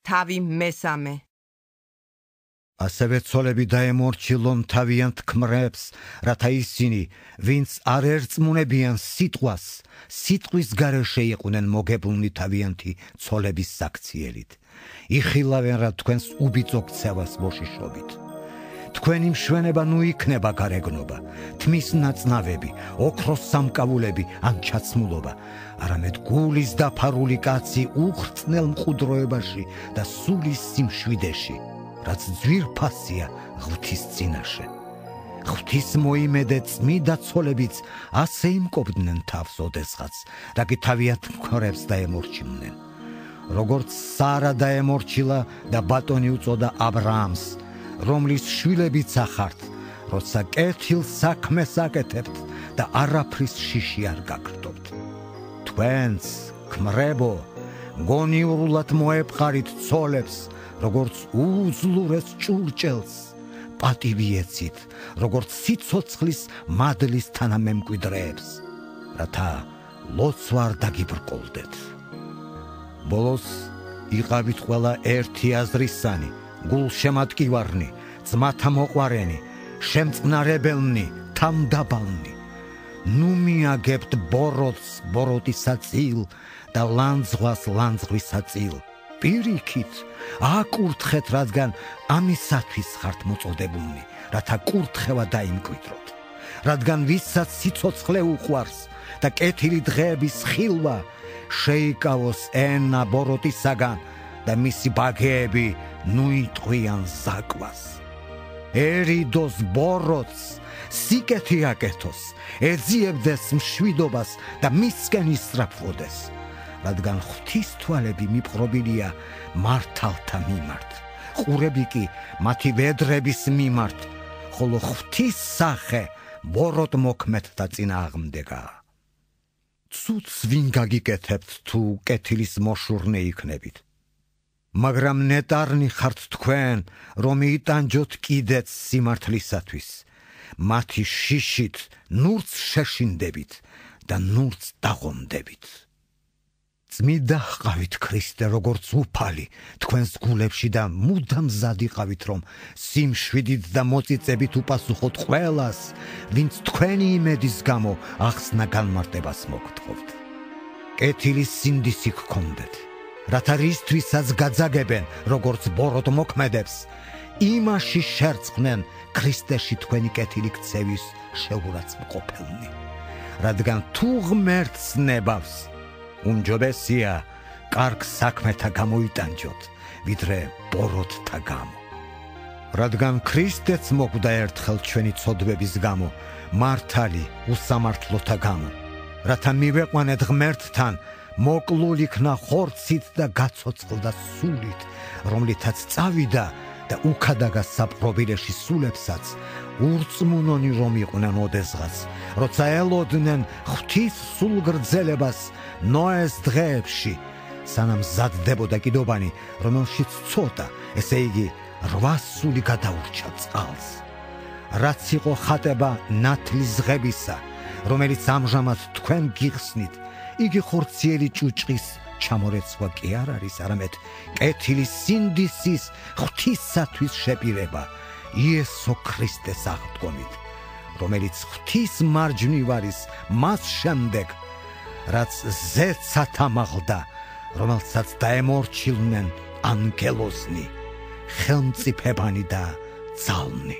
თავი მესამე. ასევე ცოლები დაემორჩილონ თავიანთ ქმრებს, რათა ისინი, ვინც არ ერწმუნებიან სიტყვას, სიტყვის გარეშე იყვნენ მოგებულნი თავიანთი ცოლების საქციელით. იხილავენ რა თქვენს უბიწო ქცევას მოშიშობით. თქვენი მშვენება ნუ იქნება გარეგნობა, თმის ნაწნავები, ოქროს სამკავულები ან ჩაცმულობა, არამედ გულის დაფარული კაცი უხრწნელ მყუდროებაში და სულის სიმშვიდეში, რაც ძვირფასია ღვთის წინაშე. ღვთის მოიმედე წმიდა ცოლებიც ასე იმკობდნენ თავს ოდესღაც, რაგი თავიანთ მქორებს დაემორჩილნენ. როგორც სარა დაემორჩილა და ბატონი უწოდა აბრაამს, რომლის შვილებიც ახართ, როცა კეთილ საქმეს აკეთებთ და არაფრის შიში არ გაგრდობთ. თქვენც, ქმრებო, გონიურულად მოეპყარით ცოლებს, როგორც უძლურეს ჭურჭელს, პატივი ეცით, როგორც სიცოცხლის მადლის თანამემკვიდრეებს, რათა ლოცვა არ დაგიბრკოლდეთ. ბოლოს იყავით ყველა ერთი აზრისანი, გულშემატკივარნი, ძმათა მოყვარენი, შემწყნარებელნი, თამდაბალნი. ნუ მიაგებთ ბოროტს ბოროტისა წილ და ლანძღვას ლანძღვისა წილ. პირიქით, აკურთხეთ, რადგან ამისათვის ხართ მოწოდებულნი, რათა კურთხევა დაიმკვიდროთ. რადგან ვისაც სიცოცხლე უყვარს და კეთილი დღეების ხილვა, შეიკავოს ენა ბოროტისაგან და მისი ბაგეები ნუ იტყვიან ზაკვას. ერიდოს ბოროტს, სიკეთი აკეთოს, ეძიებდეს მშვიდობას და მისკენ ისწრაფვოდეს. რადგან ღვთის თვალები მიპყრობილია მართალთა მიმართ, ყურები კი მათი ვედრების მიმართ, ხოლო ღვთის სახე ბოროტ მოქმედთა წინააღმდეგაა. ცუდს ვინ გაგიკეთებთ თუ კეთილის მოშურნე იქნებით? მაგრამ ნეტარნი ხართ თქვენ, რომ იტანჯოთ კიდეც სიმართლისათვის. მათი შიშით ნურც შეშინდებით და ნურც დაღონდებით. წმიდა ჰყავით ქრისტე როგორც უფალი თქვენს გულებში და მუდამ მზად იყავით, რომ სიმშვიდით და მოწიწებით უპასუხოთ ყველას, ვინც თქვენი იმედის გამო ახსნა განმარტებას მოგთხოვთ. კეთილი სინდისი გქონდეთ, რათა რისთვისაც გაძაგებენ, როგორც ბოროტ მოქმედებს, იმაში შერწყნენ ქრისტეში თქვენი კეთილი ქცევის შეურაცხმყოფელნი. რადგან თუ ღმერთს ნებავს, უმჯობესია კარგ საქმეთა გამოიტანჯოთ, ვიდრე ბოროტთა გამო. რადგან ქრისტეც მოკვდა ერთხელ ჩვენი ცოდვების გამო, მართალი უსამართლოთა გამო, რათა მივეყვანეთ ღმერთთან, მოკლულ იქნა ხორცით და გაცოცხლდა სულით, რომლითაც წავიდა და უქადაგა საპყრობილეში სულებსაც, ურწმუნონი რომ იყვნენ ოდესღაც, როცა ელოდნენ ღვთის სულ გრძელებას ნოეს დღეებში, სანამ მზადდებოდა კიდობანი, რომელშიც ცოტა, ესე იგი 8 სული გადაურჩა წყალს. რაც იყო ხატება ნათლის ღებისა, რომელიც ამჟამად თქვენ გიხსნით, იგი ხორციელი ჭუჭყის ჩამორეცვა კი არ არის, არამედ კეთილი სინდისის ღვთისათვის შეპირება იესო ქრისტეს აღდგომით, რომელიც ღვთის მარჯვნივ არის მას შემდეგ, რაც ზეცად ამაღლდა, რომელსაც დაემორჩილნენ ანგელოზნი, ხელმწიფებანი და ძალნი.